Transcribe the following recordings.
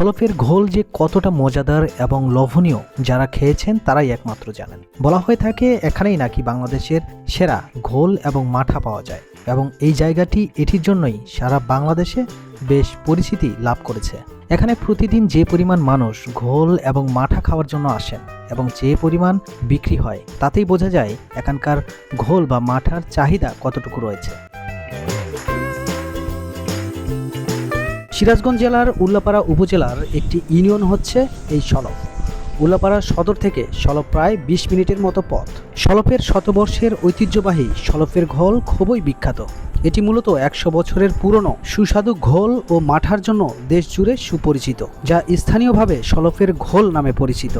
শলফের ঘোল যে কতটা মজাদার এবং লোভনীয় যারা খেয়েছেন তারাই একমাত্র জানেন। বলা হয়ে থাকে এখানেই নাকি বাংলাদেশের সেরা ঘোল এবং মাঠা পাওয়া যায় এবং এই জায়গাটি এটির জন্যই সারা বাংলাদেশে বেশ পরিচিতি লাভ করেছে। এখানে প্রতিদিন যে পরিমাণ মানুষ ঘোল এবং মাঠা খাওয়ার জন্য আসেন এবং যে পরিমাণ বিক্রি হয় তাতেই বোঝা যায় এখানকার ঘোল বা মাঠার চাহিদা কতটুকু রয়েছে। সিরাজগঞ্জ জেলার উল্লাপাড়া উপজেলার একটি ইউনিয়ন হচ্ছে এই শলফ। উল্লাপাড়া সদর থেকে শলফ প্রায় ২০ মিনিটের মতো পথ। শলফের শতবর্ষের ঐতিহ্যবাহী শলফের ঘোল খুবই বিখ্যাত। এটি মূলত ১০০ বছরের পুরনো সুস্বাদু ঘোল ও মাঠার জন্য দেশ জুড়ে সুপরিচিত, যা স্থানীয়ভাবে শলফের ঘোল নামে পরিচিত।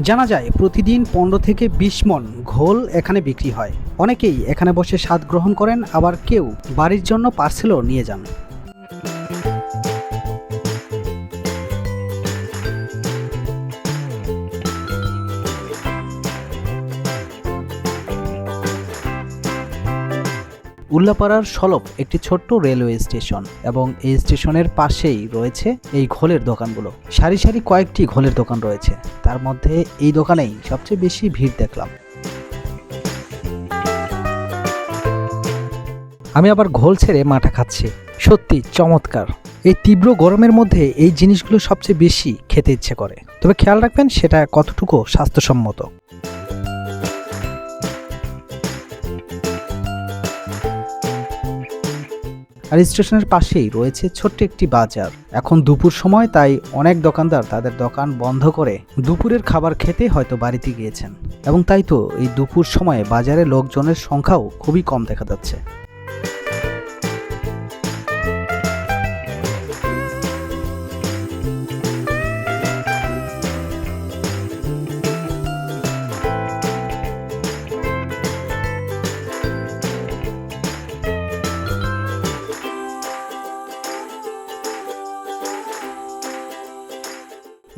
জানা যায় প্রতিদিন ১৫ থেকে ২০ মণ ঘোল এখানে বিক্রি হয়। অনেকেই এখানে বসে স্বাদ গ্রহণ করেন, আবার কেউ বাড়ির জন্য পার্সেলও নিয়ে যান। উল্লাপাড়ার শলফ একটি ছোট্ট রেলওয়ে স্টেশন এবং এই স্টেশনের পাশেই রয়েছে এই ঘোলের দোকানগুলো। সারি সারি কয়েকটি ঘোলের দোকান রয়েছে, তার মধ্যে এই দোকানেই সবচেয়ে বেশি ভিড় দেখলাম। আমি আবার ঘোল ছেড়ে মাঠা খাচ্ছি, সত্যি চমৎকার। এই তীব্র গরমের মধ্যে এই জিনিসগুলো সবচেয়ে বেশি খেতে ইচ্ছে করে, তবে খেয়াল রাখবেন সেটা কতটুকু স্বাস্থ্যসম্মত। আর স্টেশনের পাশেই রয়েছে ছোট্ট একটি বাজার। এখন দুপুর সময়, তাই অনেক দোকানদার তাদের দোকান বন্ধ করে দুপুরের খাবার খেতে হয়তো বাড়িতে গিয়েছেন এবং তাই তো এই দুপুর সময়ে বাজারে লোকজনের সংখ্যাও খুবই কম দেখা যাচ্ছে।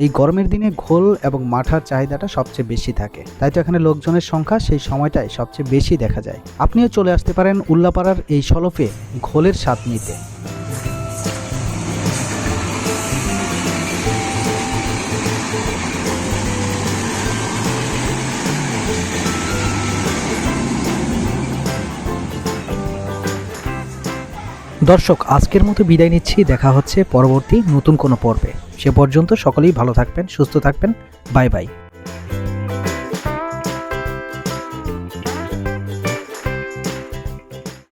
এই গরমের দিনে ঘোল এবং মাঠার চাহিদাটা সবচেয়ে বেশি থাকে, তাই তো এখানে লোকজনের সংখ্যা সেই সময়টায় সবচেয়ে বেশি দেখা যায়। আপনিও চলে আসতে পারেন উল্লাপাড়ার এই শলফে ঘোলের স্বাদ নিতে। দর্শক, আজকের মতো বিদায় নিচ্ছি। দেখা হচ্ছে পরবর্তী নতুন কোনো পর্বে। সে পর্যন্ত সকলেই ভালো থাকবেন, সুস্থ থাকবেন। Bye bye.